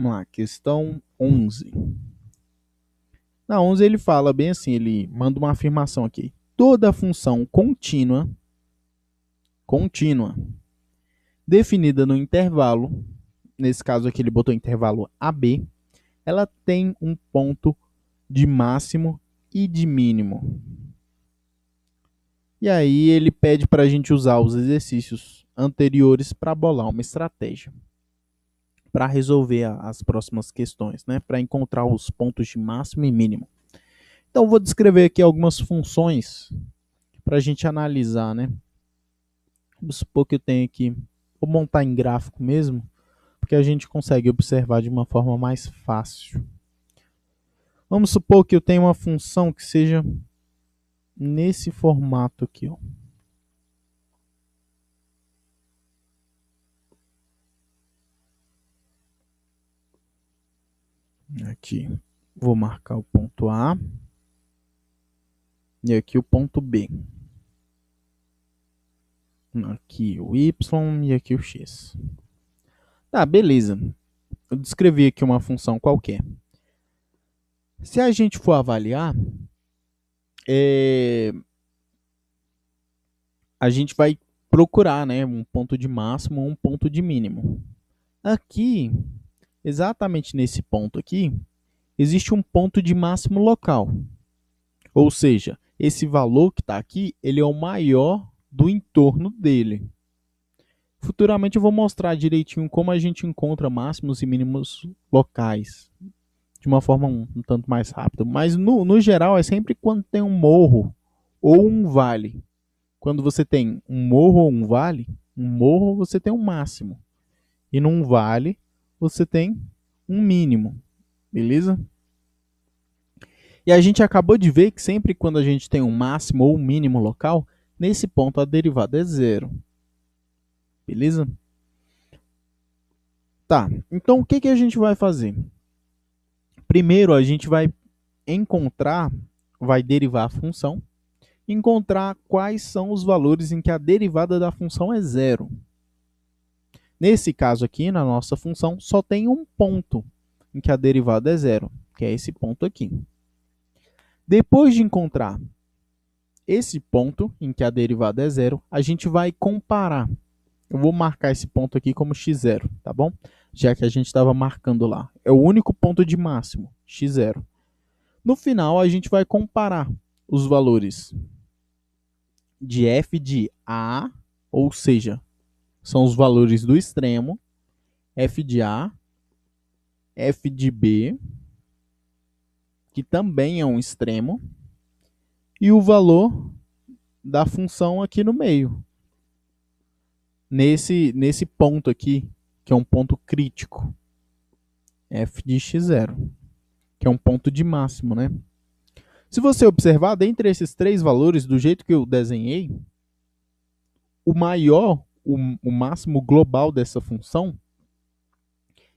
Vamos lá, questão 11. Na 11 ele fala bem assim, ele manda uma afirmação aqui. Toda função contínua, definida no intervalo, nesse caso aqui ele botou intervalo AB, ela tem um ponto de máximo e de mínimo. E aí ele pede para a gente usar os exercícios anteriores para bolar uma estratégia para resolver as próximas questões, né? Para encontrar os pontos de máximo e mínimo. Então vou descrever aqui algumas funções para a gente analisar, né? Vamos supor que eu tenho aqui, vou montar em gráfico mesmo, porque a gente consegue observar de uma forma mais fácil. Vamos supor que eu tenho uma função que seja nesse formato aqui, ó. Aqui, vou marcar o ponto A e aqui o ponto B. Aqui o Y e aqui o X. Tá, beleza. Eu descrevi aqui uma função qualquer. Se a gente for avaliar, a gente vai procurar, né, um ponto de máximo ou um ponto de mínimo. Aqui, exatamente nesse ponto aqui, existe um ponto de máximo local. Ou seja, esse valor que está aqui, ele é o maior do entorno dele. Futuramente eu vou mostrar direitinho como a gente encontra máximos e mínimos locais, de uma forma um tanto mais rápida. Mas no geral é sempre quando tem um morro ou um vale. Quando você tem um morro ou um morro você tem um máximo. E num vale você tem um mínimo. Beleza? E a gente acabou de ver que sempre quando a gente tem um máximo ou um mínimo local, nesse ponto a derivada é zero. Beleza? Tá, então o que a gente vai fazer? Primeiro a gente vai vai derivar a função, encontrar quais são os valores em que a derivada da função é zero. Nesse caso aqui, na nossa função, só tem um ponto em que a derivada é zero, que é esse ponto aqui. Depois de encontrar esse ponto em que a derivada é zero, a gente vai comparar. Eu vou marcar esse ponto aqui como x0, tá bom? Já que a gente estava marcando lá. É o único ponto de máximo, x0. No final, a gente vai comparar os valores de f de A, ou seja, são os valores do extremo, f de A, f de B, que também é um extremo, e o valor da função aqui no meio, nesse ponto aqui, que é um ponto crítico, f de x0, que é um ponto de máximo, né? Se você observar, dentre esses três valores, do jeito que eu desenhei, o maior, o máximo global dessa função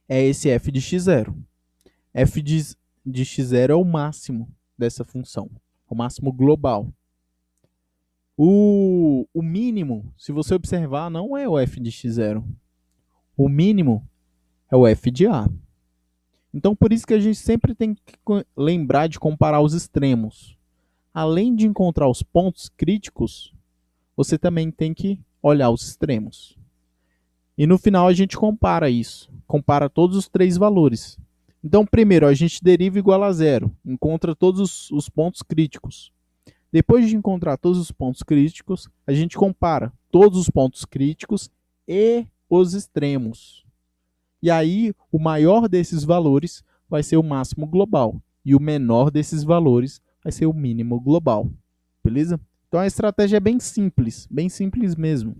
é esse f de x0. F de x0 é o máximo dessa função, o máximo global. O mínimo, se você observar, não é o f de x0. O mínimo é o f de A. Então, por isso que a gente sempre tem que lembrar de comparar os extremos. Além de encontrar os pontos críticos, você também tem que olhar os extremos. E no final a gente compara isso. Compara todos os três valores. Então, primeiro, a gente deriva igual a zero. Encontra todos os pontos críticos. Depois de encontrar todos os pontos críticos, a gente compara todos os pontos críticos e os extremos. E aí, o maior desses valores vai ser o máximo global. E o menor desses valores vai ser o mínimo global. Beleza? Então, a estratégia é bem simples mesmo.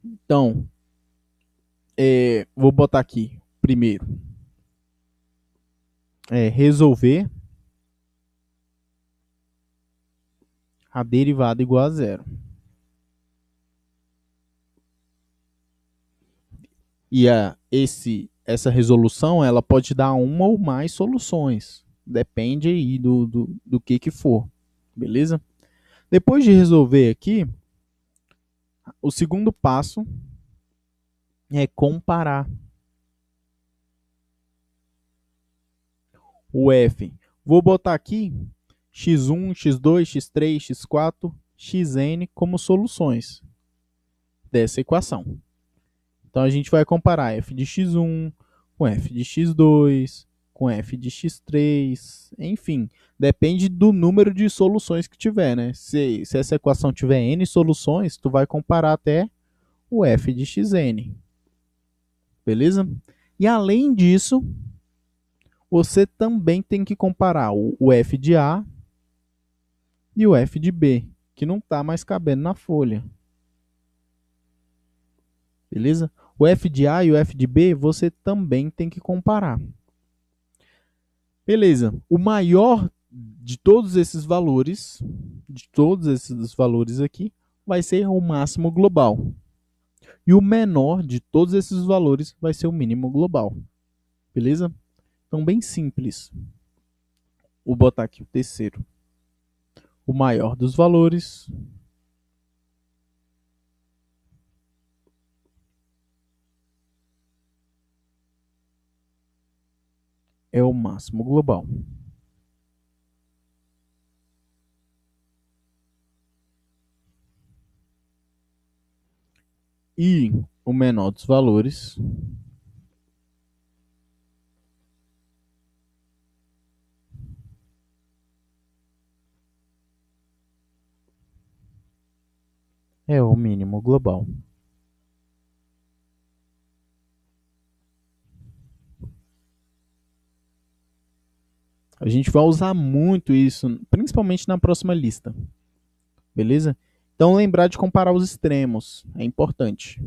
Então, vou botar aqui, primeiro, resolver a derivada igual a zero. E essa resolução ela pode dar uma ou mais soluções. Depende aí do que for. Beleza? Depois de resolver aqui, o segundo passo é comparar. o F. Vou botar aqui x1, x2, x3, x4, xn como soluções dessa equação. Então a gente vai comparar f de x1 com f de x2, com f de x3, enfim, depende do número de soluções que tiver, né? Se essa equação tiver n soluções, tu vai comparar até o f de xn, beleza? E além disso, você também tem que comparar o f de A e o f de B, que não está mais cabendo na folha. Beleza? O f de A e o f de B você também tem que comparar. Beleza. O maior de todos esses valores aqui, vai ser o máximo global. E o menor de todos esses valores vai ser o mínimo global. Beleza? Então, bem simples. Vou botar aqui o terceiro. O maior dos valores é o máximo global. E o menor dos valores é o mínimo global. A gente vai usar muito isso, principalmente na próxima lista. Beleza? Então lembrar de comparar os extremos é importante.